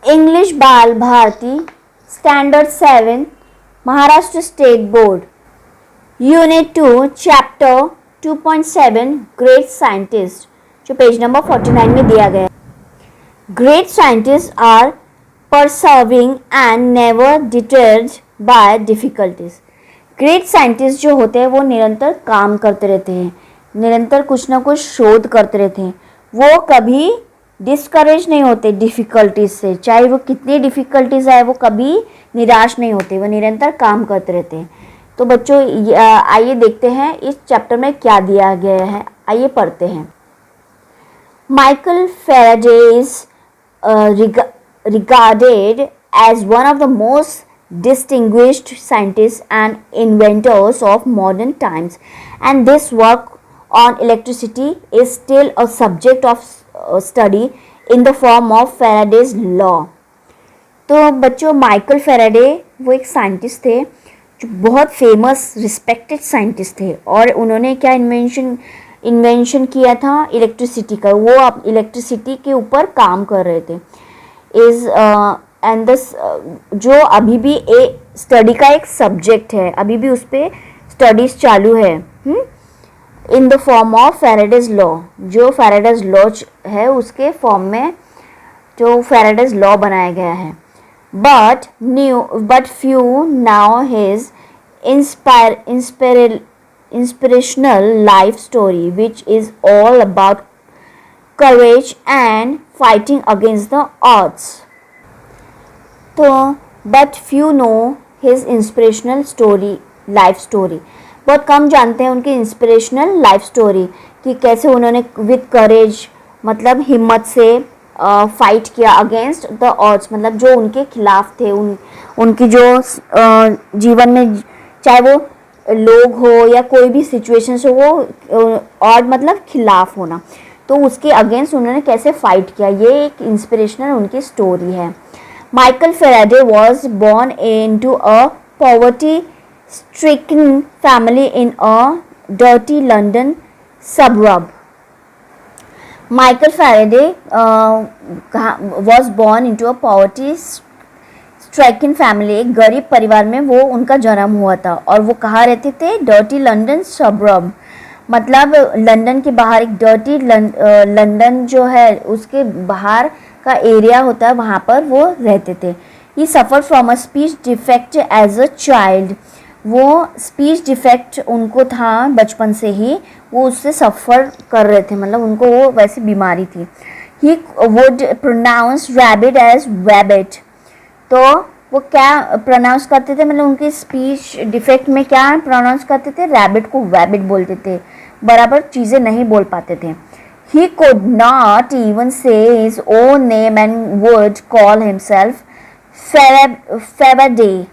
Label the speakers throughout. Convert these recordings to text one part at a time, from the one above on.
Speaker 1: English Bal Bharati standard 7 Maharashtra state board unit 2 chapter 2.7 great scientist जो page number 49 में दिया गया है। Great scientist are persevering and never deterred by difficulties. Great scientist जो होते हैं वो निरंतर काम करते रहते हैं, निरंतर कुछ ना कुछ शोध करते रहते हैं, वो कभी डिस्करेज नहीं होते डिफ़िकल्टीज से, चाहे वो कितनी डिफ़िकल्टीज आए वो कभी निराश नहीं होते, वो निरंतर काम करते रहते हैं। तो बच्चों आइए देखते हैं इस चैप्टर में क्या दिया गया है, आइए पढ़ते हैं। Michael Faraday is regarded as one of the most distinguished scientists and inventors of modern times, and this work on electricity is still a subject of study in the form of Faraday's law। तो बच्चों Michael Faraday वो एक scientist थे जो बहुत famous respected scientist थे और उन्होंने क्या इन्वेंशन किया था, इलेक्ट्रिसिटी का। वो अब इलेक्ट्रिसिटी के ऊपर काम कर रहे थे। इज एंड दिस जो अभी भी स्टडी का एक सब्जेक्ट है, अभी भी उस पर स्टडीज चालू है इन the form of Faraday's law. जो फैराडेज लॉ है उसके फॉर्म में जो फैराडेज लॉ बनाया गया है। But few now his inspirational life story which is all about courage and fighting against the odds। तो but few know his inspirational story life story। बहुत कम जानते हैं उनकी इंस्पिरेशनल लाइफ स्टोरी कि कैसे उन्होंने विद करेज मतलब हिम्मत से फाइट किया अगेंस्ट द ऑड्स, मतलब जो उनके खिलाफ थे, उनकी जो जीवन में चाहे वो लोग हो या कोई भी सिचुएशंस हो, वो ऑड मतलब खिलाफ होना, तो उसके अगेंस्ट उन्होंने कैसे फाइट किया, ये एक इंस्पिरेशनल उनकी स्टोरी है। Michael Faraday was born into a poverty stricken family in a dirty London suburb. Michael Faraday was born into a poverty striking family, एक गरीब परिवार में वो उनका जन्म हुआ था और वो कहाँ रहते थे, डर्टी लंदन सबरब, मतलब लंदन के बाहर एक डर्टी लंदन जो है उसके बाहर का एरिया होता है, वहाँ पर वो रहते थे। He suffer from a speech defect as a child, वो स्पीच डिफेक्ट उनको था बचपन से ही, वो उससे सफ़र कर रहे थे, मतलब उनको वो वैसी बीमारी थी। He would pronounce rabbit as wabbit, तो वो क्या प्रोनाउंस करते थे, मतलब उनकी स्पीच डिफेक्ट में क्या प्रोनाउंस करते थे, रैबिट को वैबिट बोलते थे, बराबर चीज़ें नहीं बोल पाते थे। ही कुड नॉट इवन से his own name and would call himself Faraday,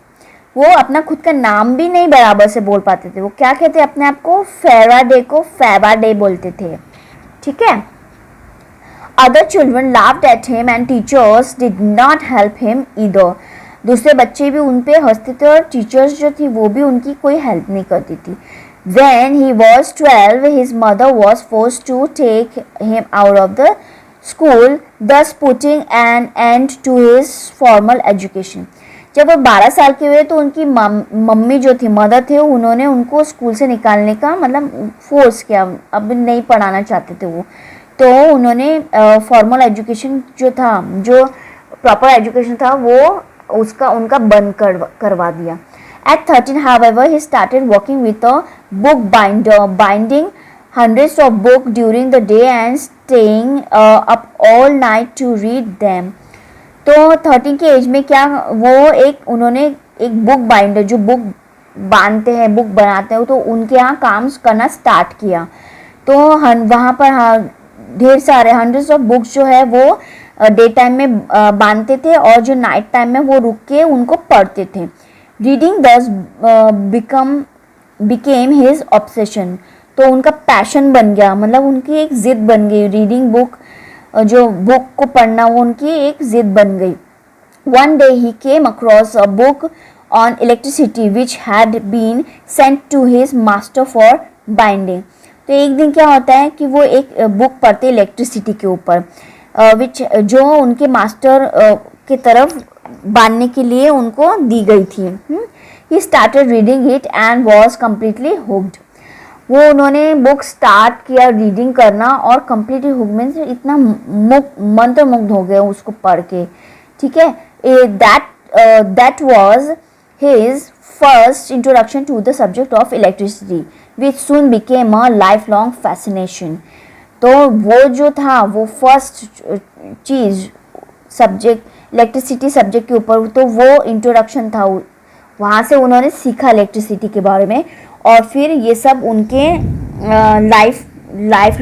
Speaker 1: वो अपना खुद का नाम भी नहीं बराबर से बोल पाते थे, वो क्या कहते अपने आप को, फैराडे को फैराडे बोलते थे, ठीक है। Other children laughed at him and teachers did not help him either। दूसरे बच्चे भी उन पे हंसते थे और टीचर्स जो थी वो भी उनकी कोई हेल्प नहीं करती थी। When he was 12, his mother was forced to take him out of the school, thus putting an end to his formal education। जब वो 12 साल के हुए तो उनकी मम्मी जो थी, मदर थे, उन्होंने उनको स्कूल से निकालने का मतलब फोर्स किया, अब नहीं पढ़ाना चाहते थे वो, तो उन्होंने फॉर्मल एजुकेशन जो था, जो प्रॉपर एजुकेशन था, वो उनका बंद करवा दिया। At 13, however, he started working with a book binder, binding hundreds of books during the day and staying up all night to read them। तो 13 के एज में क्या वो उन्होंने एक बुक बाइंडर, जो बुक बांधते हैं, बुक बनाते हैं, तो उनके यहाँ काम करना स्टार्ट किया। तो वहाँ पर ढेर सारे हंड्रेड्स ऑफ बुक्स जो है वो डे टाइम में बांधते थे और जो नाइट टाइम में वो रुक के उनको पढ़ते थे। रीडिंग दस बिकेम हिज ऑब्सेशन, तो उनका पैशन बन गया, मतलब उनकी एक जिद बन गई, रीडिंग बुक, जो बुक को पढ़ना वो उनकी एक जिद बन गई। One day he came across a book on electricity which had been sent to his master for binding. तो एक दिन क्या होता है कि वो एक बुक पढ़ते इलेक्ट्रिसिटी के ऊपर, विच जो उनके मास्टर की तरफ बांधने के लिए उनको दी गई थी। He started reading it and was completely hooked. वो उन्होंने बुक स्टार्ट किया रीडिंग करना और कम्प्लीटली हुक मीन्स इतना मंत्रमुग्ध हो गए उसको पढ़ के, ठीक है। That was his first introduction to the subject of electricity which soon became a life long fascination. तो वो जो था वो फर्स्ट चीज़ सब्जेक्ट इलेक्ट्रिसिटी सब्जेक्ट के ऊपर, तो वो इंट्रोडक्शन था, वहाँ से उन्होंने सीखा इलेक्ट्रिसिटी के बारे में और फिर ये सब उनके लाइफ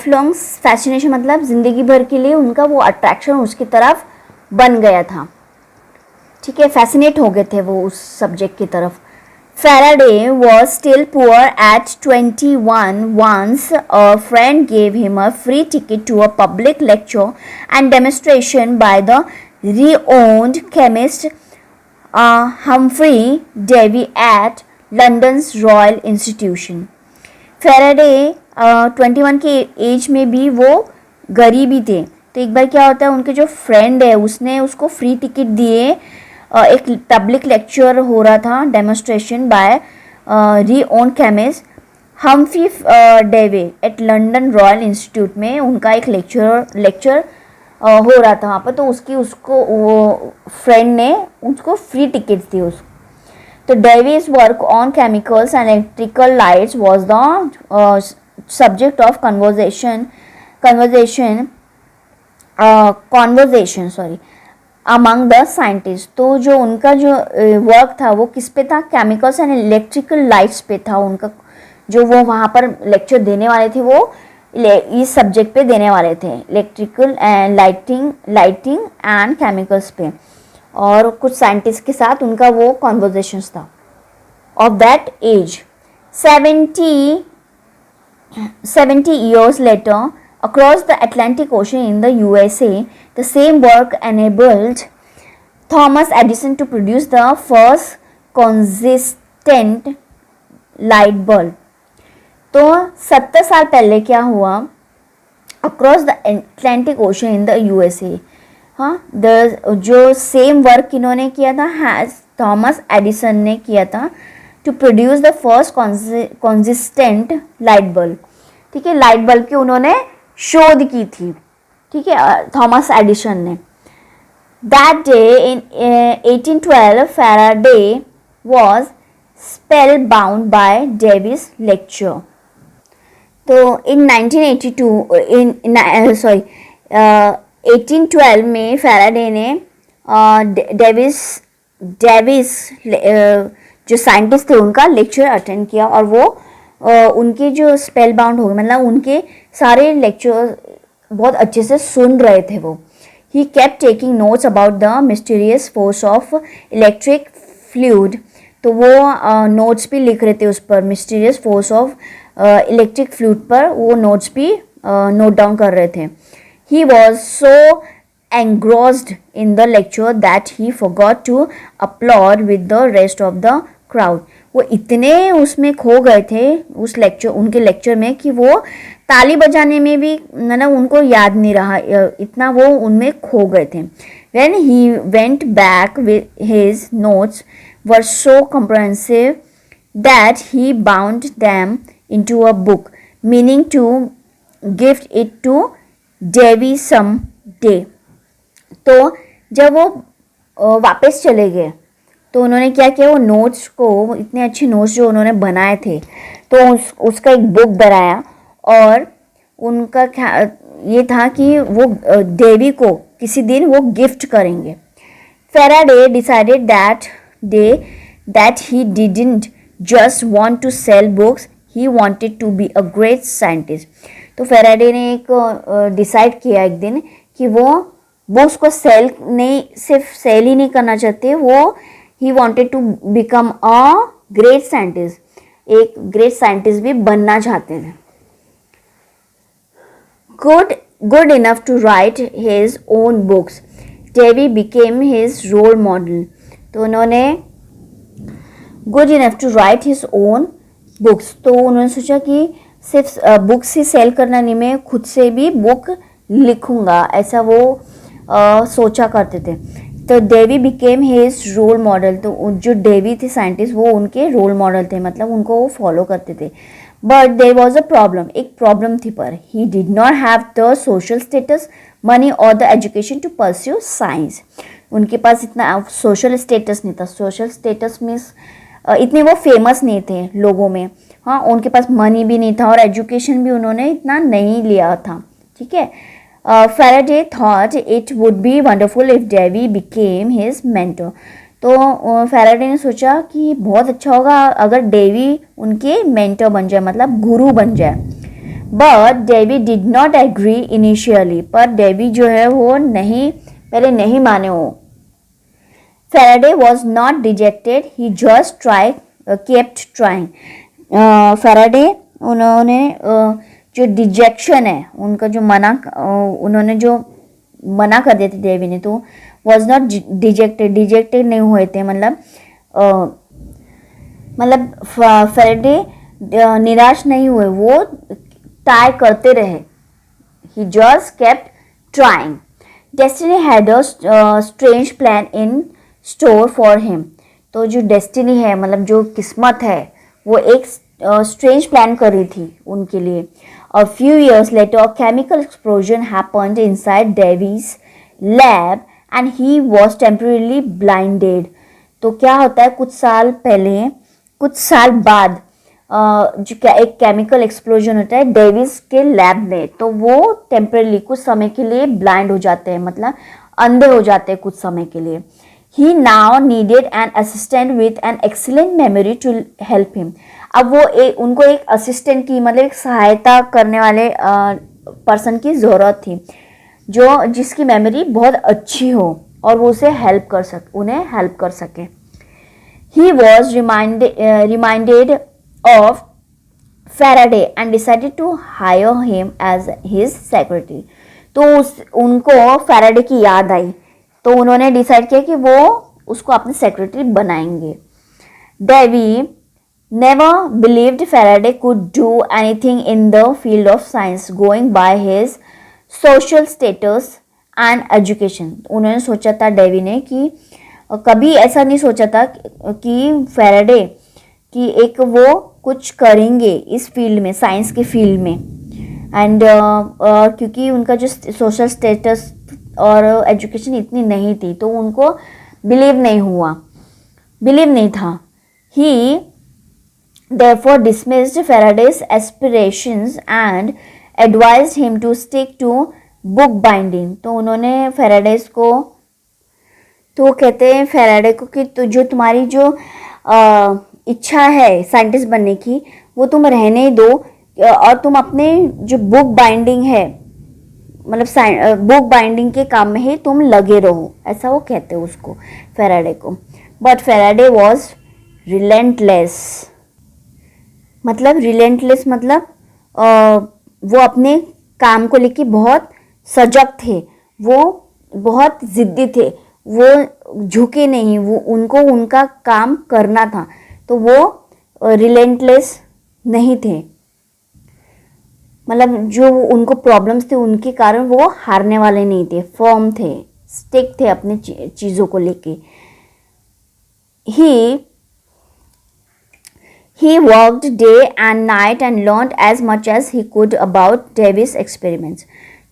Speaker 1: लॉन्ग फैसिनेशन मतलब ज़िंदगी भर के लिए उनका वो अट्रैक्शन उसकी तरफ बन गया था, ठीक है। फैसिनेट हो गए थे वो उस सब्जेक्ट की तरफ। Faraday was still poor at 21 once a friend gave him a free ticket to a public lecture and demonstration by the renowned chemist Humphrey Davy at London's Royal Institution. Faraday 21 के as में भी वो गरीब ही थे, तो एक बार क्या होता है उनके जो फ्रेंड है उसने उसको फ्री टिकट दिए, एक पब्लिक लेक्चर हो रहा था demonstration by renowned chemist Humphry Davy at London Royal Institute में उनका एक लेक्चर हो रहा था वहाँ पर, तो उसको वो फ्रेंड ने उसको फ्री टिकट्स दी उसको। तो Davy's work on chemicals and electrical lights was the subject of conversation among the scientist. तो जो उनका जो वर्क था वो किस पे था, केमिकल्स एंड इलेक्ट्रिकल लाइट्स पे था। उनका जो वो वहाँ पर लेक्चर देने वाले थे वो इस सब्जेक्ट पे देने वाले थे, electrical and lighting and chemicals पे, और कुछ साइंटिस्ट के साथ उनका वो कॉन्वर्जेशंस था। Of that age 70 years later, across the Atlantic Ocean in the USA, the same work enabled Thomas Edison to produce the first consistent light bulb. तो 70 साल पहले क्या हुआ, across the Atlantic ocean in the USA, हाँ, जो same work इन्होंने किया था थॉमस एडिसन ने किया था to produce the first consistent light bulb, ठीक है। लाइट बल्ब की उन्होंने शोध की थी, ठीक है, थॉमस एडिसन ने। That day in 1812 Faraday was spell bound by Davis lecture. तो इन 1812 में फैराडे ने डेविस जो साइंटिस्ट थे उनका लेक्चर अटेंड किया और वो उनके जो स्पेल बाउंड हो गए, मतलब उनके सारे लेक्चर बहुत अच्छे से सुन रहे थे वो। He kept taking notes about the mysterious force of electric fluid, तो वो नोट्स भी लिख रहे थे उस पर, mysterious force of electric fluid पर वो नोट्स भी नोट डाउन कर रहे थे। He was so engrossed in the lecture that he forgot to applaud with the rest of the crowd. वो इतने उसमें खो गए थे उस उनके लेक्चर में कि वो ताली बजाने में भी ना उनको याद नहीं रहा, इतना वो उनमें खो गए थे। When he went back with his notes were so comprehensive that he bound them into a book, meaning to gift it to Davy some day. तो जब वो वापस चले गए तो उन्होंने क्या किया, वो नोट्स को, इतने अच्छे नोट्स जो उन्होंने बनाए थे, तो उसका एक बुक बनाया और उनका ये था कि वो देवी को किसी दिन वो गिफ्ट करेंगे। Faraday decided that he didn't just want to sell books, he wanted to be a great scientist. तो फैराडे ने एक डिसाइड किया एक दिन कि वो उसको सिर्फ सेल ही नहीं करना चाहते, वो he wanted to become a great scientist, एक ग्रेट साइंटिस्ट भी बनना चाहते थे। Good enough to write his own books, Davy became his role model. तो उन्होंने good enough to write his own books, तो उन्होंने सोचा कि सिर्फ बुक्स ही सेल करना नहीं, मैं खुद से भी बुक लिखूंगा, ऐसा वो सोचा करते थे। तो Davy became his role model, तो जो डेवी थे साइंटिस्ट वो उनके रोल मॉडल थे, मतलब उनको वो फॉलो करते थे। But there was a problem, एक प्रॉब्लम थी, पर he did not have the social status, money और the education to pursue science. उनके पास इतना सोशल स्टेटस नहीं था। सोशल स्टेटस मीन्स इतने वो फेमस नहीं थे लोगों में। हाँ, उनके पास मनी भी नहीं था और एजुकेशन भी उन्होंने इतना नहीं लिया था। ठीक है। Faraday thought it would be wonderful if Davy became his mentor. तो फैराडे ने सोचा कि बहुत अच्छा होगा अगर डेवी उनके मेंटर बन जाए, मतलब गुरु बन जाए। But Davy did not agree initially, पर डेवी जो है वो पहले नहीं माने वो। Faraday was not dejected, he just kept trying. Faraday उन्होंने जो डिजेक्शन है उनका, जो उन्होंने जो मना कर दिया था देवी ने, तो वॉज नॉट डिजेक्टेड नहीं हुए थे, मतलब फैराडे निराश नहीं हुए, वो ट्राई करते रहे। He just kept trying. Destiny had a strange plan in store for him. तो जो डेस्टिनी है, मतलब जो किस्मत है, वो एक स्ट्रेंज प्लान कर रही थी उनके लिए। A few years later, a chemical explosion happened inside Davy's lab and he was temporarily blinded. तो क्या होता है, कुछ साल बाद जो क्या एक केमिकल एक्सप्लोजन होता है डेविस के लैब में, तो वो टेम्परली कुछ समय के लिए ब्लाइंड हो जाते हैं, मतलब अंधे हो जाते हैं कुछ समय के लिए। He now needed an assistant with an excellent memory to help him. अब वो उनको एक असिस्टेंट की, मतलब एक सहायता करने वाले पर्सन की ज़रूरत थी, जिसकी मेमोरी बहुत अच्छी हो और वो उन्हें हेल्प कर सके। He was reminded of Faraday and decided to hire him as his secretary. तो उनको फैराडे की याद आई, तो उन्होंने डिसाइड किया कि वो उसको अपने सेक्रेटरी बनाएंगे। Davy never believed Faraday could do anything in the field of science going by his social status and education. उन्होंने सोचा था डेवी ने कि कभी ऐसा नहीं सोचा था कि फैराडे कि एक वो कुछ करेंगे इस फील्ड में, साइंस के फील्ड में। एंड क्योंकि उनका जो सोशल स्टेटस और एजुकेशन इतनी नहीं थी, तो उनको बिलीव नहीं था। ही therefore dismissed Faraday's aspirations and advised him to stick to book binding. तो उन्होंने फैराडेस को, तो कहते हैं फैराडे को कि तो जो तुम्हारी जो इच्छा है साइंटिस्ट बनने की, वो तुम रहने दो और तुम अपने जो बुक बाइंडिंग है, मतलब बुक बाइंडिंग के काम में ही तुम लगे रहो, ऐसा वो कहते हैं उसको, फैराडे को। बट फैराडे वॉज रिलेंटलेस, मतलब वो अपने काम को लेके बहुत सजग थे, वो बहुत ज़िद्दी थे, वो झुके नहीं, वो उनको उनका काम करना था, तो वो रिलेंटलेस नहीं थे, मतलब जो उनको प्रॉब्लम्स थे उनके कारण वो हारने वाले नहीं थे, फर्म थे, स्टिक थे अपनी चीज़ों को लेके। He worked day and night and learned as much as he could about Davis experiments.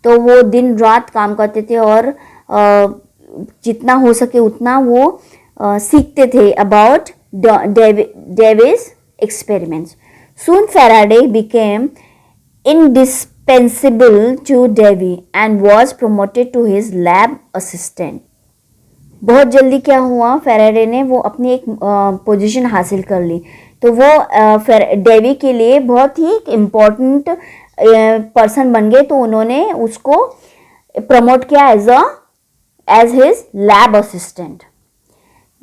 Speaker 1: तो वो दिन रात काम करते थे और जितना हो सके उतना वो सीखते थे about Davis experiments. Soon Faraday became indispensable to Davy and was promoted to his lab assistant. बहुत जल्दी क्या हुआ, फैराडे ने वो अपनी एक पोजीशन हासिल कर ली, तो वो डेवी के लिए बहुत ही इम्पोर्टेंट पर्सन बन गए, तो उन्होंने उसको प्रमोट किया as his lab assistant.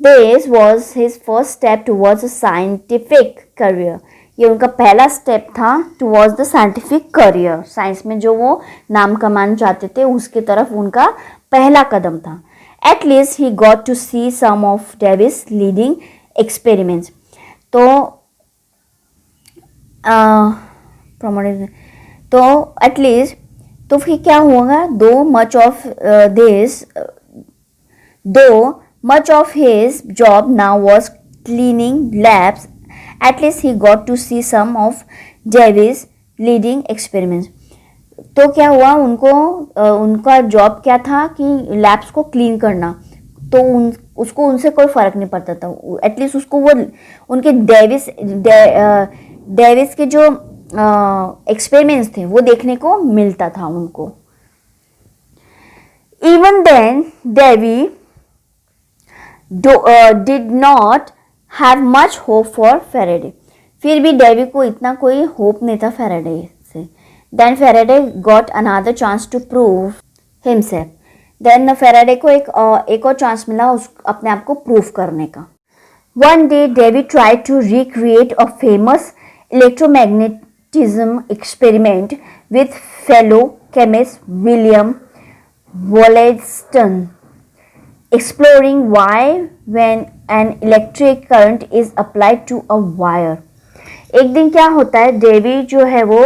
Speaker 1: This was his first step towards a scientific career. ये उनका पहला स्टेप था towards the scientific career, science में जो वो नाम कमाना चाहते थे उसके तरफ उनका पहला कदम था। At least he got to see some of Davis' leading experiments. तो at least तो फिर क्या होगा, though much of his job now was cleaning labs, at least he got to see some of Davis leading experiments. तो क्या हुआ, उनका job क्या था कि लैब्स को क्लीन करना, तो उसको उनसे कोई फर्क नहीं पड़ता था, एटलीस्ट उसको वो उनके डेविस के जो एक्सपेरिमेंट्स थे वो देखने को मिलता था उनको. Even then Davy did not have much hope for Faraday. फिर भी डेवी को इतना कोई होप नहीं था फैराडे से. Then Faraday got another chance to prove himself. Then Faraday को एक और चांस मिला अपने आप को प्रूव करने का. One day Davy tried to recreate a famous electromagnetism experiment with fellow chemist William Wollaston, exploring why when an electric current is applied to a wire. एक दिन क्या होता है, डेवी जो है वो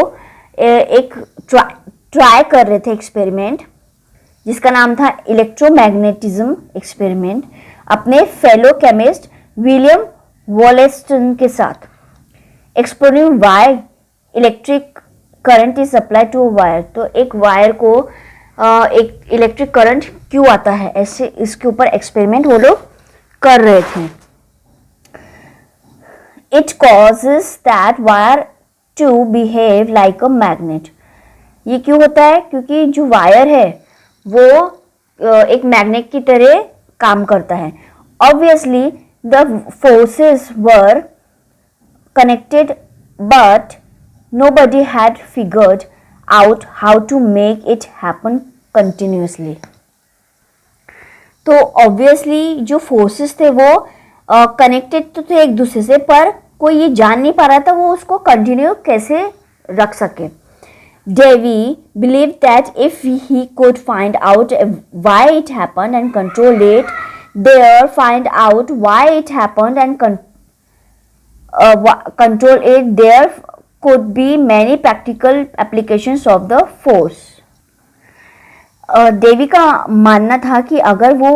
Speaker 1: एक ट्राई कर रहे थे एक्सपेरिमेंट जिसका नाम था इलेक्ट्रोमैग्नेटिज्म एक्सपेरिमेंट अपने फेलो केमिस्ट विलियम वॉलेस्टन के साथ. Exploring why electric current is applied to a wire. तो एक वायर को एक इलेक्ट्रिक करंट क्यों आता है, ऐसे इसके ऊपर एक्सपेरिमेंट वो लोग कर रहे थे. It causes that wire to behave like a magnet. ये क्यों होता है, क्योंकि जो वायर है वो एक मैग्नेट की तरह काम करता है. Obviously the forces were connected but nobody had figured out how to make it happen continuously. तो ऑब्वियसली जो फोर्सेस थे वो कनेक्टेड तो थे एक दूसरे से, पर कोई ये जान नहीं पा रहा था वो उसको कंटिन्यू कैसे रख सके. Davy believed that if he could find out why it happened and control it, find out why it happened and control it, there could be many practical applications of the force. देवी का मानना था कि अगर वो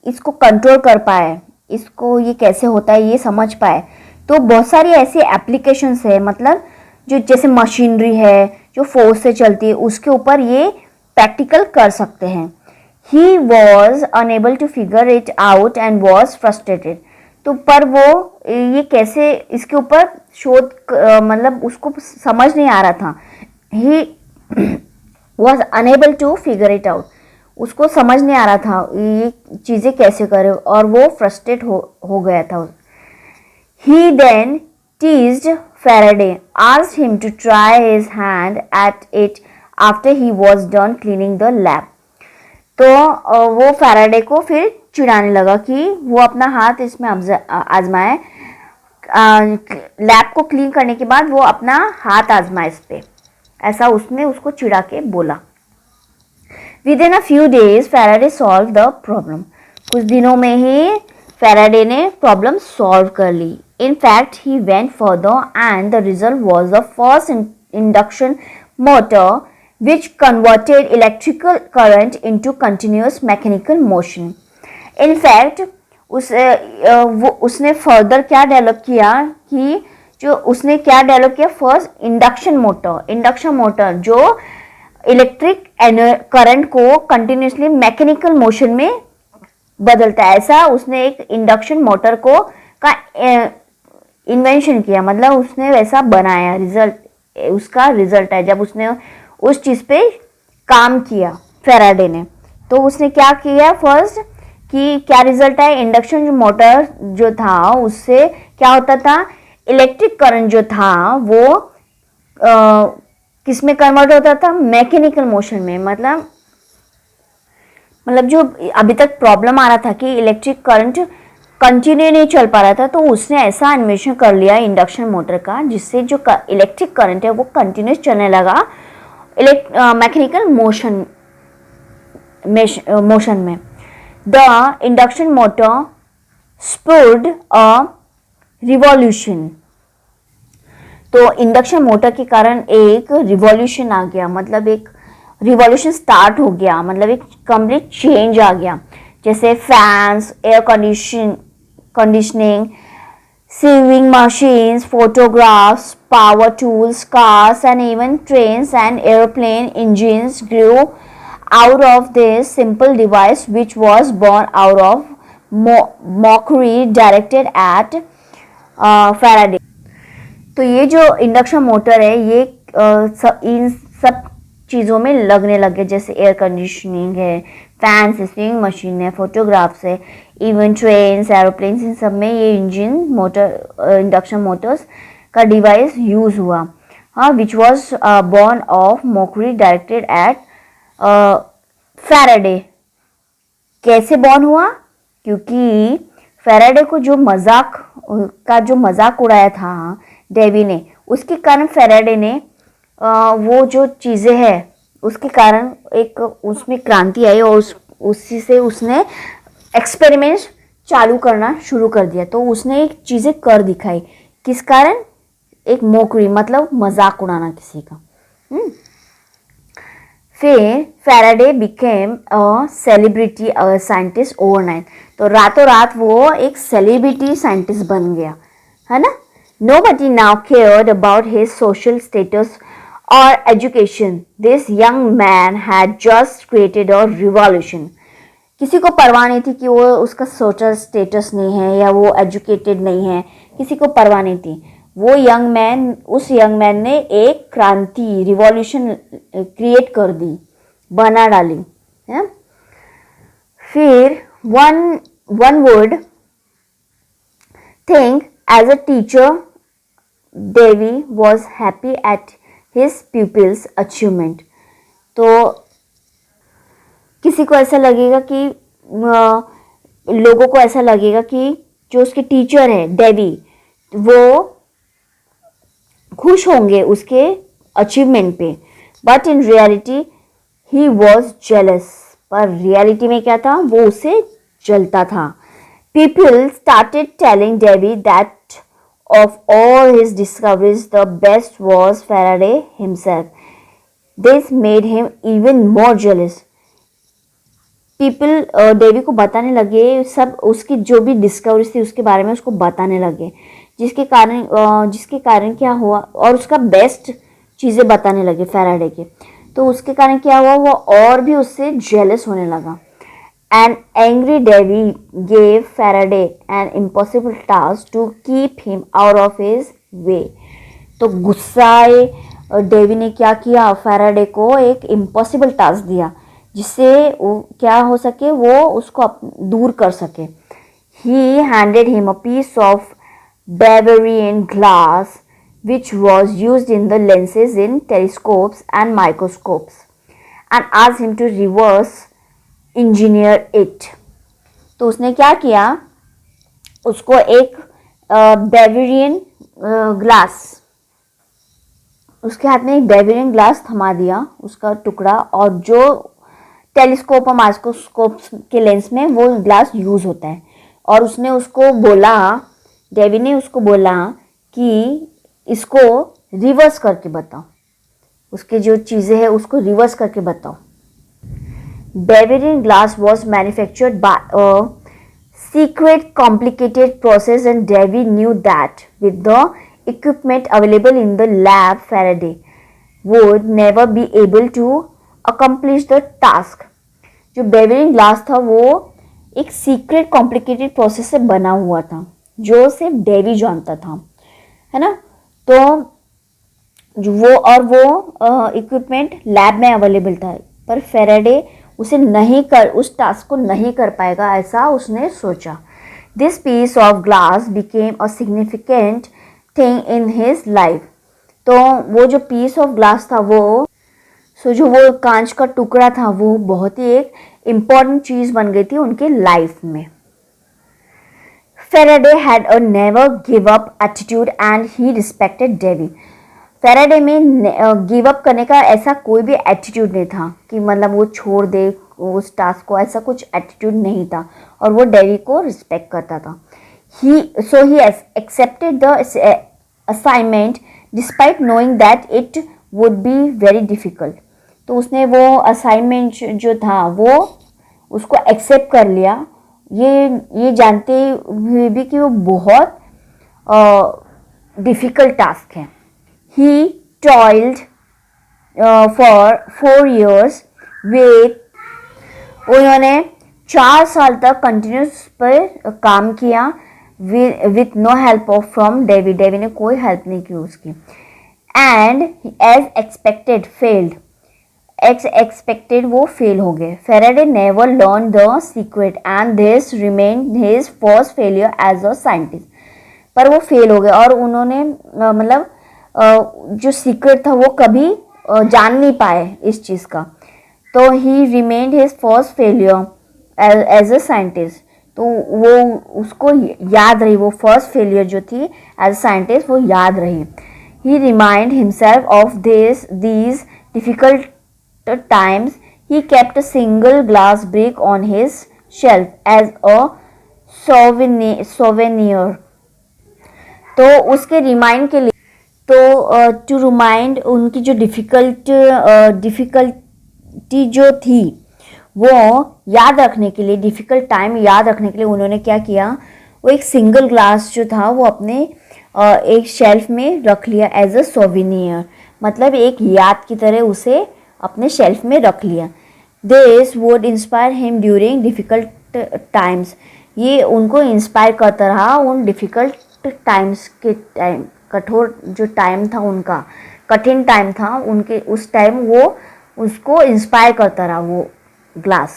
Speaker 1: इसको control कर पाए, इसको ये कैसे होता है ये समझ पाए, तो बहुत सारी ऐसी एप्लीकेशंस है, मतलब जो जैसे मशीनरी है जो फोर्स से चलती है उसके ऊपर ये प्रैक्टिकल कर सकते हैं. He was unable to figure it out and was frustrated. तो पर वो ये कैसे इसके ऊपर शोध मतलब उसको समझ नहीं आ रहा था. He was unable to figure it out. उसको समझ नहीं आ रहा था ये चीज़ें कैसे करे और वो फ्रस्ट्रेट हो गया था. ही then teased Faraday, asked him to try his hand at it after he was done cleaning the lab. तो वो फैराडे को फिर चिढ़ाने लगा कि वो अपना हाथ इसमें आजमाए, लैब को क्लीन करने के बाद वो अपना हाथ आजमाए इस पे, ऐसा उसने उसको चिढ़ा के बोला. Within a few days Faraday solved the problem. कुछ दिनों में ही फैराडे ने प्रॉब्लम सॉल्व कर ली. In fact, he went further and the result was the first induction motor which converted electrical current into continuous mechanical motion. In fact, उसने further क्या develop किया कि first induction motor जो electric current को continuously mechanical motion में बदलता है. ऐसा उसने एक इंडक्शन मोटर का इन्वेंशन किया, मतलब उसने वैसा बनाया. उसका रिजल्ट है जब उसने उस चीज़ पे काम किया फैराडे ने. तो उसने क्या किया फर्स्ट कि क्या रिजल्ट है, इंडक्शन मोटर जो था उससे क्या होता था, इलेक्ट्रिक करंट जो था वो किस में कन्वर्ट होता था, मैकेनिकल मोशन में. मतलब जो अभी तक प्रॉब्लम आ रहा था कि इलेक्ट्रिक करंट कंटिन्यू नहीं चल पा रहा था, तो उसने ऐसा इन्वेंशन कर लिया इंडक्शन मोटर का जिससे जो इलेक्ट्रिक करंट है वो कंटिन्यूस चलने लगा मैकेनिकल मोशन में. The induction motor spurred a revolution. तो इंडक्शन मोटर के कारण एक रिवॉल्यूशन आ गया, मतलब एक रिवॉल्यूशन स्टार्ट हो गया, मतलब एक कंप्लीट चेंज आ गया। जैसे fans, air conditioning, sewing machines, photographs, power tools, cars, and even trains and airplane engines grew out of this simple device, which was born out of mockery directed at Faraday. तो ये जो induction motor है ये इन सब चीज़ों में लगने लगे, जैसे एयर कंडीशनिंग है, फैंस, स्विंग मशीन है, फोटोग्राफ्स है, इवन ट्रेन्स, एरोप्लेन्स, इन सब में ये इंजन मोटर, इंडक्शन मोटर्स का डिवाइस यूज हुआ। हाँ, which was born of mockery directed eight Faraday. कैसे बॉर्न हुआ? क्योंकि फैराडे को जो मजाक उड़ाया था डेवी ने, उसके कारण फैराडे ने वो जो चीज़ें हैं उसके कारण एक उसमें क्रांति आई और उसी से उसने एक्सपेरिमेंट्स चालू करना शुरू कर दिया। तो उसने एक चीज़ें कर दिखाई, किस कारण? एक मोकरी, मतलब मजाक उड़ाना किसी का। फिर Faraday became a celebrity scientist overnight. तो रातों रात वो एक सेलिब्रिटी साइंटिस्ट बन गया, है ना। Nobody now cared about his social status or education. This young man had just created a revolution. किसी को परवाह नहीं थी कि वो उसका सोशल स्टेटस नहीं है या वो एजुकेटेड नहीं है, किसी को परवाह नहीं थी। वो उस यंग मैन ने एक क्रांति, रिवॉल्यूशन क्रिएट कर दी, बना डाली है। फिर one would think as a teacher Davy was happy at his pupils' achievement. तो किसी को ऐसा लगेगा कि लोगों को ऐसा लगेगा कि जो उसके टीचर है डेवी, वो खुश होंगे उसके अचीवमेंट पे, but in reality he was jealous. पर रियलिटी में क्या था? वो उसे जलता था। People started telling Davy that of all his discoveries, the best was Faraday himself. This made him even more jealous. People Davy को बताने लगे, सब उसकी जो भी डिस्कवरीज थी उसके बारे में उसको बताने लगे, जिसके कारण क्या हुआ, और उसका बेस्ट चीज़ें बताने लगे फैराडे के। तो उसके कारण क्या हुआ, वो और भी उससे जेलस होने लगा। An angry Davy gave Faraday an impossible task to keep him out of his way. तो गुस्साए डेवी ने क्या किया, फैराडे को एक इम्पॉसिबल टास्क दिया जिससे क्या हो सके, वो उसको दूर कर सके। He handed him a piece of Bavarian glass which was used in the lenses in telescopes and microscopes and asked him to reverse engineer it. तो उसने क्या किया, उसको एक बेवेरियन ग्लास, उसके हाथ में एक बेवेरियन ग्लास थमा दिया, उसका टुकड़ा, और जो टेलीस्कोप और माइक्रोस्कोप के लेंस में वो ग्लास यूज होता है। और उसने उसको बोला, डेवी ने उसको बोला कि इसको रिवर्स करके बताओ, उसके जो चीज़ें हैं उसको रिवर्स करके बताओ। Bavarian glass was manufactured by a secret, complicated process, and Davy knew that with the equipment available in the lab, Faraday would never be able to accomplish the task. जो Bavarian glass था वो एक secret complicated process से बना हुआ था जो सिर्फ डेवी जानता था, है ना। तो वो इक्विपमेंट लैब में अवेलेबल था, पर फेराडे उस टास्क को नहीं कर पाएगा, ऐसा उसने सोचा। This piece of glass became a significant thing in his life. तो वो जो पीस ऑफ ग्लास था, जो वो कांच का टुकड़ा था, वो बहुत ही एक इम्पॉर्टेंट चीज़ बन गई थी उनके लाइफ में। Faraday had a never give up attitude and he respected Davy. Faraday में गिव अप करने का ऐसा कोई भी एटीट्यूड नहीं था कि मतलब वो छोड़ दे उस टास्क को, ऐसा कुछ एटीट्यूड नहीं था, और वो डेवी को रिस्पेक्ट करता था। He accepted the assignment despite knowing that it would be very difficult. तो उसने वो असाइनमेंट जो था वो उसको एक्सेप्ट कर लिया, ये जानते हुए भी कि वो बहुत डिफ़िकल्ट टास्क है। He toiled for 4 years with, उन्होंने 4 साल तक कंटिन्यूस पर काम किया with no help of from Davy. Davy ने कोई हेल्प नहीं की उसकी। And as expected failed, as expected वो फेल हो गए। Faraday never learn the secret and this remain his first failure as a scientist. पर वो फेल हो गए और उन्होंने मतलब जो सीक्रेट था वो कभी जान नहीं पाए इस चीज़ का। तो he remained his first failure as a scientist. तो वो उसको याद रही, वो फर्स्ट फेलियर जो थी एज अ साइंटिस्ट वो याद रही। He remind himself of these difficult times. He kept a single glass brick on his shelf as a souvenir. तो उसके रिमाइंड के लिए, तो टू रिमाइंड उनकी जो डिफ़िकल्टी जो थी वो याद रखने के लिए, डिफ़िकल्ट टाइम याद रखने के लिए उन्होंने क्या किया, वो एक सिंगल ग्लास जो था वो अपने एक शेल्फ में रख लिया एज अ सोविनियर, मतलब एक याद की तरह उसे अपने शेल्फ में रख लिया। This would inspire him during difficult times, ये उनको इंस्पायर करता रहा उन डिफ़िकल्ट टाइम्स के टाइम, कठोर जो टाइम था उनका, कठिन टाइम था उनके, उस टाइम वो उसको इंस्पायर करता रहा वो ग्लास।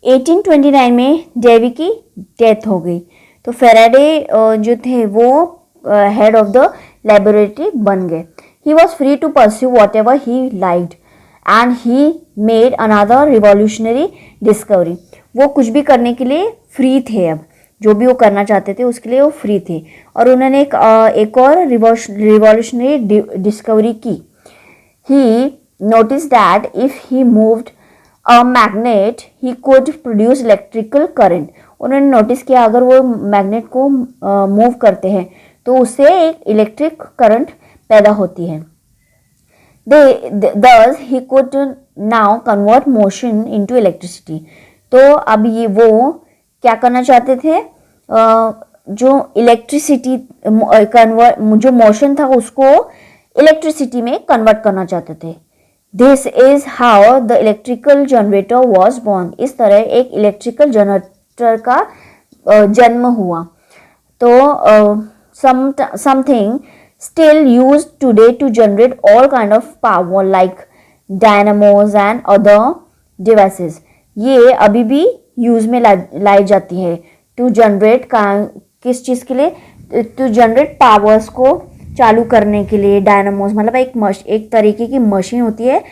Speaker 1: 1829 में डेवी की डेथ हो गई। तो फेराडे जो थे वो हेड ऑफ द लेबोरेटरी बन गए। He was free to pursue whatever he liked and he made another revolutionary discovery. वो कुछ भी करने के लिए फ्री थे, अब जो भी वो करना चाहते थे उसके लिए वो फ्री थे। और उन्होंने एक और रिवॉल्यूशनरी डिस्कवरी की। ही noticed that if he moved a magnet he could produce electrical current. उन्होंने नोटिस किया अगर वो मैग्नेट को मूव करते हैं तो उससे एक इलेक्ट्रिक करंट पैदा होती है। Thus he could now convert motion into electricity. तो अब ये वो क्या करना चाहते थे, जो इलेक्ट्रिसिटी जो मोशन था उसको इलेक्ट्रिसिटी में कन्वर्ट करना चाहते थे। This is how the electrical generator was born. इस तरह एक इलेक्ट्रिकल जनरेटर का जन्म हुआ। तो something still used today to generate all kind of power like dynamos and other devices. ये अभी भी यूज में लाई जाती है टू जनरेट किस चीज़ के लिए, टू जनरेट पावर्स को चालू करने के लिए। डायनामोस मतलब एक तरीके की मशीन होती है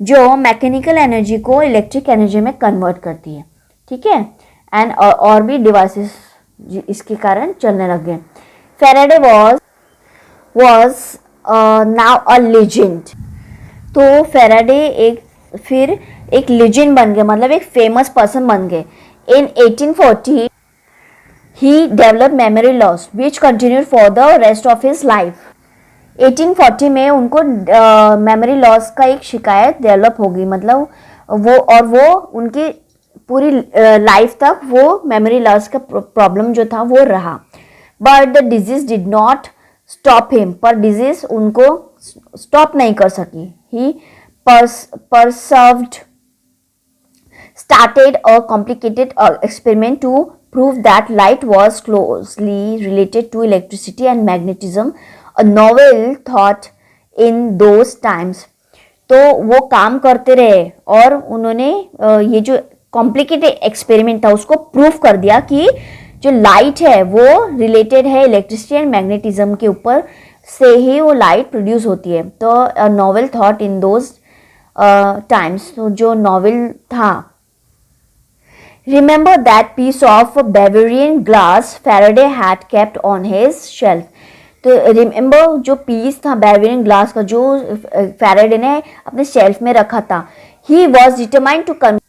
Speaker 1: जो मैकेनिकल एनर्जी को इलेक्ट्रिक एनर्जी में कन्वर्ट करती है, ठीक है। एंड और भी डिवाइसेस इसके कारण चलने लग गए। Faraday was now a legend. तो फेराडे फिर एक लेजेंड बन गए, मतलब एक फेमस पर्सन बन गए। इन 1840 he developed memory loss which continued for the rest of his life. 1840 में उनको मेमोरी लॉस का एक शिकायत डेवलप हो गई, मतलब वो उनकी पूरी लाइफ तक वो मेमोरी लॉस का प्रॉब्लम जो था वो रहा। But the disease did not stop him, पर डिजीज उनको स्टॉप नहीं कर सकी। ही परसर्व्ड started a complicated experiment to prove that light was closely related to electricity and magnetism, a novel thought in those times. तो वो काम करते रहे और उन्होंने ये जो कॉम्प्लिकेटेड एक्सपेरिमेंट था उसको प्रूफ कर दिया कि जो लाइट है वो रिलेटेड है इलेक्ट्रिसिटी एंड मैग्नेटिज्म के ऊपर से ही वो लाइट प्रोड्यूस होती है। तो novel thought in those times, तो जो नॉवेल था, remember that piece of Bavarian glass Faraday had kept on his shelf. तो remember जो पीस था Bavarian glass का जो Faraday ने अपने शेल्फ में रखा था। He was determined to convert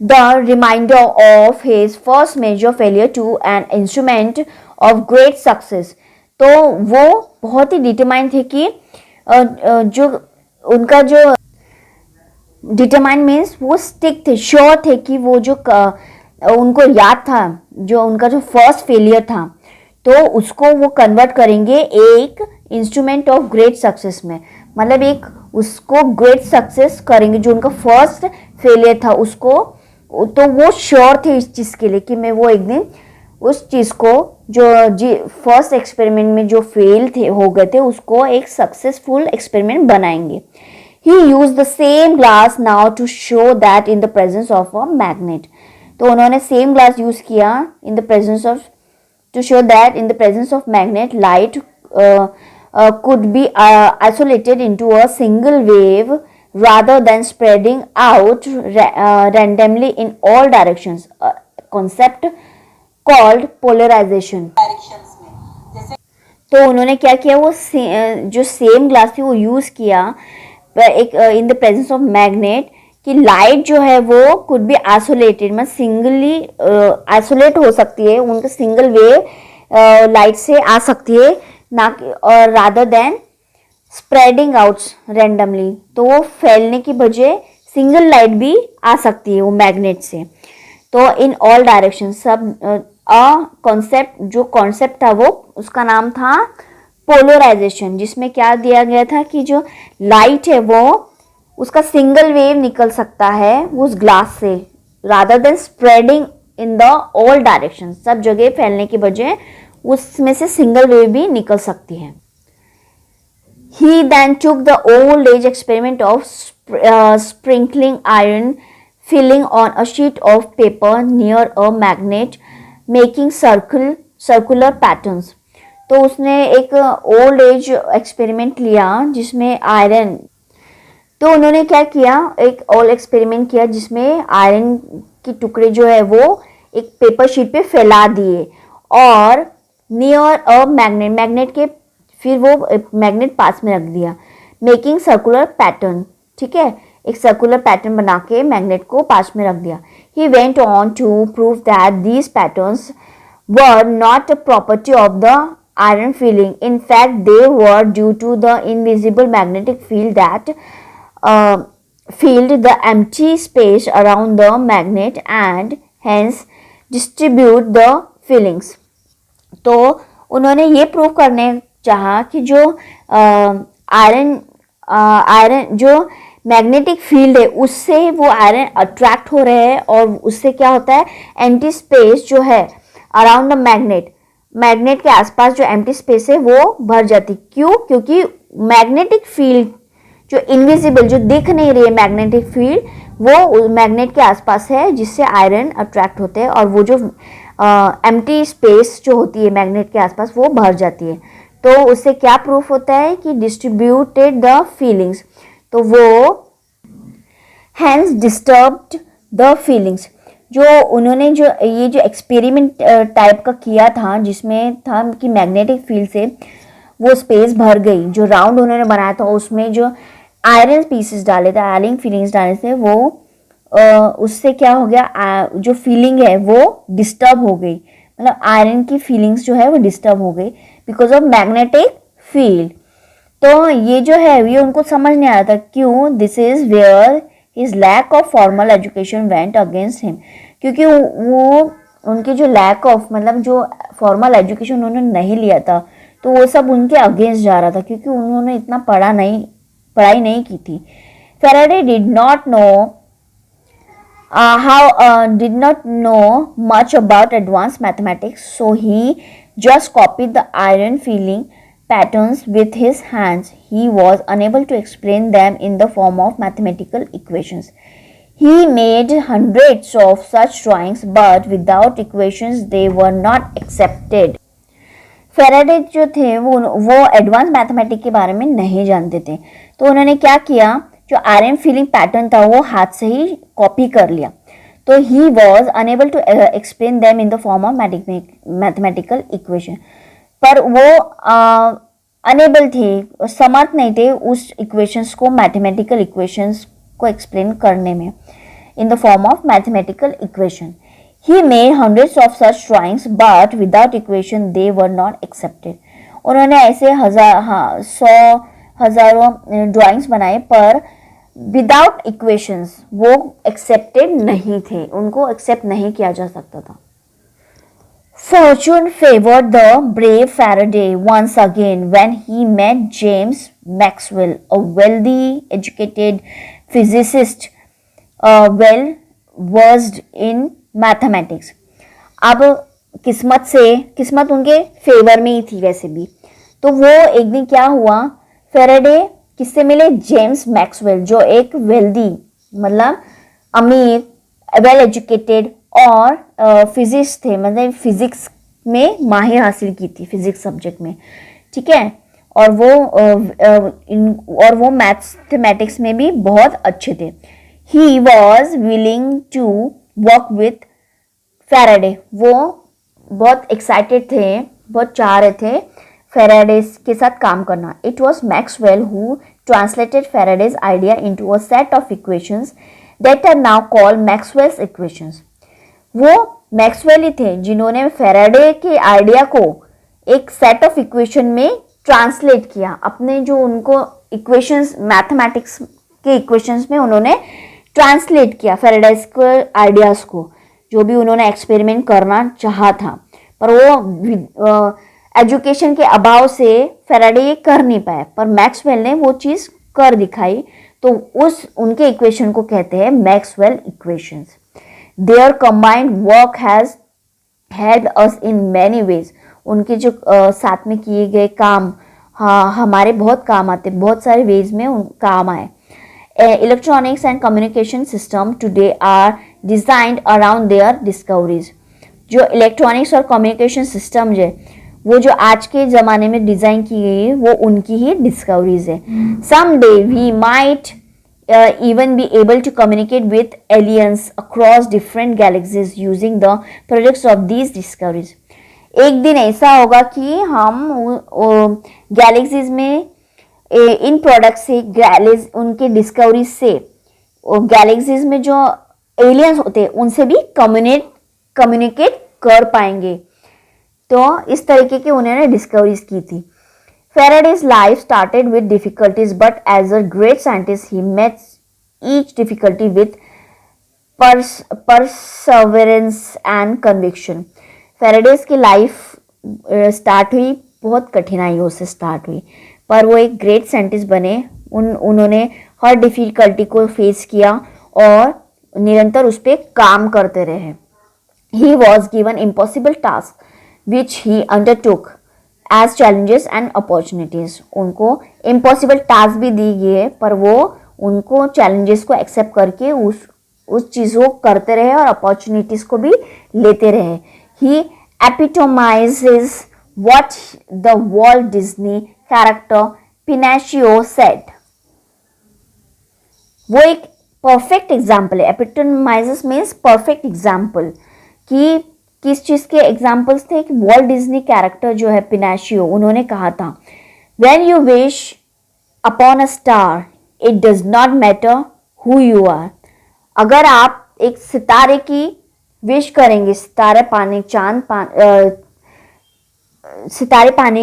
Speaker 1: the reminder of his first major failure to an instrument of great success. तो वो बहुत ही डिटरमाइन थे कि जो उनका जो डिटरमाइन मीन्स वो स्टिक थे, श्योर थे कि वो जो उनको याद था जो उनका जो फर्स्ट फेलियर था, तो उसको वो कन्वर्ट करेंगे एक इंस्ट्रूमेंट ऑफ ग्रेट सक्सेस में, मतलब एक उसको ग्रेट सक्सेस करेंगे। जो उनका फर्स्ट फेलियर था उसको, तो वो श्योर थे इस चीज़ के लिए कि मैं वो एक दिन उस चीज़ को जो फर्स्ट एक्सपेरिमेंट में जो फेल थे हो गए थे उसको एक सक्सेसफुल एक्सपेरिमेंट बनाएंगे। He used the same glass now to show that in the presence of a magnet. तो उन्होंने सेम ग्लास यूज किया in the presence of to show that in the presence of magnet light could be isolated into a single wave rather than spreading out randomly in all directions. A concept called polarization. तो उन्होंने क्या किया, वो जो same glass थी वो use किया एक in the presence of magnet कि लाइट जो है वो कुड बी आइसोलेटेड, मतलब सिंगली आइसोलेट हो सकती है, उनका सिंगल वे लाइट से आ सकती है ना, और rather than spreading out randomly, तो वो फैलने की बजाय सिंगल लाइट भी आ सकती है वो मैग्नेट से। तो इन ऑल डायरेक्शन सब कॉन्सेप्ट जो कॉन्सेप्ट था वो उसका नाम था पोलराइजेशन, जिसमें क्या दिया गया था कि जो लाइट है वो उसका सिंगल वेव निकल सकता है उस ग्लास से rather than spreading in the all direction, सब जगह फैलने की बजाय उसमें से सिंगल वेव भी निकल सकती है। He then took the old age experiment of sprinkling iron filling on a sheet of paper near a magnet making circular patterns. तो उसने एक ओल्ड एज एक्सपेरिमेंट लिया जिसमें आयरन, तो उन्होंने क्या किया, एक ओल्ड एक्सपेरिमेंट किया जिसमें आयरन के टुकड़े जो है वो एक पेपर शीट पे फैला दिए और नियर अ मैग्नेट के फिर वो मैग्नेट पास में रख दिया, मेकिंग सर्कुलर पैटर्न, ठीक है, एक सर्कुलर पैटर्न बना के मैग्नेट को पास में रख दिया। He went on to prove that these patterns were not a property of the iron feeling. In fact, they were due to the invisible magnetic field that filled the empty space around the magnet and hence distribute the feelings. तो उन्होंने ये prove करने चाहा कि जो iron जो magnetic field है उससे वो आयरन अट्रैक्ट हो रहे हैं और उससे क्या होता है, एम्प्टी स्पेस जो है अराउंड द मैग्नेट के आसपास जो एम्प्टी स्पेस है वो भर जाती। क्यों? क्योंकि मैग्नेटिक फील्ड जो इनविजिबल जो दिख नहीं रही है मैग्नेटिक फील्ड वो मैग्नेट के आसपास है जिससे आयरन अट्रैक्ट होते हैं और वो जो एम्प्टी स्पेस जो होती है मैग्नेट के आसपास वो भर जाती है। तो उससे क्या प्रूफ होता है कि डिस्ट्रीब्यूटेड द फीलिंग्स, तो वो हैंस डिस्टर्ब्ड द फीलिंग्स। जो उन्होंने जो ये जो एक्सपेरिमेंट टाइप का किया था जिसमें था कि मैग्नेटिक फील्ड से वो स्पेस भर गई, जो राउंड उन्होंने बनाया था उसमें जो आयरन पीसेस डाले थे, आयरन फीलिंग्स डाले थे, वो उससे क्या हो गया, जो फीलिंग है वो डिस्टर्ब हो गई, मतलब आयरन की फीलिंग्स जो है वो डिस्टर्ब हो गई बिकॉज ऑफ मैग्नेटिक फील्ड। तो ये जो है ये उनको समझ नहीं आ रहा था क्यों, this is where his lack of formal education went against him, क्योंकि वो उनके जो लैक ऑफ मतलब जो फॉर्मल एजुकेशन उन्होंने नहीं लिया था तो वो सब उनके अगेंस्ट जा रहा था क्योंकि उन्होंने इतना पढ़ाई नहीं की थी। Faraday did not know much about advanced mathematics, so he just copied the iron feeling patterns with his hands. He was unable to explain them in the form of mathematical equations. He made hundreds of such drawings, but without equations they were not accepted. Faraday जो थे वो advance mathematics के बारे में नहीं जानते थे, तो उन्होंने क्या किया, जो आयरन फीलिंग पैटर्न था वो हाथ से ही कॉपी कर लिया। तो he was unable to explain them in the form of mathematical equation, पर वो अनेबल थे, समर्थ नहीं थे उस इक्वेशंस को मैथमेटिकल इक्वेशंस को एक्सप्लेन करने में इन the form of mathematical equation. He made hundreds of such drawings, but without equation they were not accepted. उन्होंने ऐसे हजारों ड्राइंग्स बनाए, पर विदाउट इक्वेशंस वो एक्सेप्टेड नहीं थे, उनको एक्सेप्ट नहीं किया जा सकता था. Fortune favored the brave Faraday once again when he met James Maxwell, a wealthy, educated physicist, well versed in mathematics. अब किस्मत उनके फेवर में ही थी वैसे भी. तो वो एक दिन क्या हुआ, फेराडे किससे मिले, जेम्स मैक्सवेल, जो एक वेल्दी मतलब अमीर, वेल एजुकेटेड और फिजिक्स थे, मतलब फिजिक्स में माहिर हासिल की थी, फिजिक्स सब्जेक्ट में, ठीक है. और वो मैथमेटिक्स में भी बहुत अच्छे थे. He was willing to work with Faraday. वो बहुत एक्साइटेड थे, बहुत चाह रहे थे फेराडे के साथ काम करना. It was Maxwell who translated Faraday's idea into a set of equations that are now called Maxwell's equations. वो मैक्सवेल ही थे जिन्होंने फेराडे के आइडिया को एक सेट ऑफ इक्वेशन में ट्रांसलेट किया. अपने जो उनको इक्वेशंस, मैथमेटिक्स के इक्वेशंस में उन्होंने ट्रांसलेट किया फेराडेज के आइडियाज़ को, जो भी उन्होंने एक्सपेरिमेंट करना चाहा था. पर वो एजुकेशन के अभाव से फेराडे ये कर नहीं पाए, पर मैक्सवेल ने वो चीज़ कर दिखाई. तो उनके इक्वेशन को कहते हैं Maxwell equations. Their combined work has helped us in many ways. उनके जो साथ में किए गए काम हमारे बहुत काम आते, बहुत सारे वेज में काम आए. Electronics and communication system today are designed around their discoveries. जो इलेक्ट्रॉनिक्स और कम्युनिकेशन सिस्टम है वो जो आज के ज़माने में डिज़ाइन की गई है, वो उनकी ही डिस्कवरीज है. Some day we might even be able to communicate with aliens across different galaxies using the products of these discoveries. एक दिन ऐसा होगा कि हम गैलेक्सीज में इन प्रोडक्ट से, उनके डिस्कवरीज से गैलेक्सीज में जो एलियंस होते हैं उनसे भी कम्युनिकेट कर पाएंगे. तो इस तरीके के उन्होंने डिस्कवरीज की थी. Faraday's life started with difficulties, but as a great scientist, he met each difficulty with perseverance and conviction. Faraday's की लाइफ स्टार्ट हुई, बहुत कठिनाइयों से स्टार्ट हुई, पर वो एक ग्रेट साइंटिस्ट बने. उन्होंने हर डिफिकल्टी को फेस किया और निरंतर उस पर काम करते रहे. He was given impossible tasks which he undertook as challenges and opportunities. उनको इम्पॉसिबल टास्क भी दी गई है, पर वो उनको चैलेंजेस को एक्सेप्ट करके उस चीज़ को करते रहे और अपॉर्चुनिटीज़ को भी लेते रहे. He epitomizes what the Walt Disney character Pinocchio said. वो एक परफेक्ट एग्जाम्पल है. एपिटोमाइजेस मीन्स परफेक्ट एग्जाम्पल. कि किस चीज़ के एग्जाम्पल्स थे कि वॉल्ट डिज्नी कैरेक्टर जो है पिनोचियो, उन्होंने कहा था, when you wish upon a star it does not matter who you are. अगर आप एक सितारे की विश करेंगे, सितारे पाने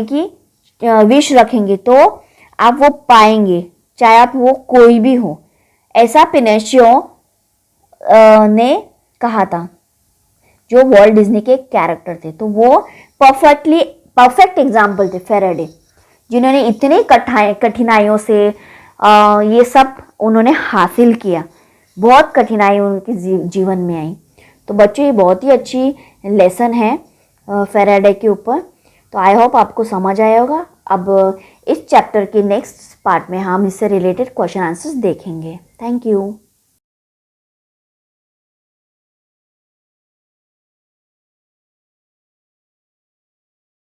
Speaker 1: की विश रखेंगे तो आप वो पाएंगे, चाहे आप वो कोई भी हो. ऐसा पिनोचियो ने कहा था, जो वॉल्ट डिज्नी के कैरेक्टर थे. तो वो परफेक्ट एग्जाम्पल थे फेराडे, जिन्होंने इतने कठिनाइयों से ये सब उन्होंने हासिल किया. बहुत कठिनाई उनके जीवन में आई. तो बच्चों ये बहुत ही अच्छी लेसन है फेराडे के ऊपर. तो आई होप आपको समझ आया होगा. अब इस चैप्टर के नेक्स्ट पार्ट में हम इससे रिलेटेड क्वेश्चन आंसर्स देखेंगे. Thank you.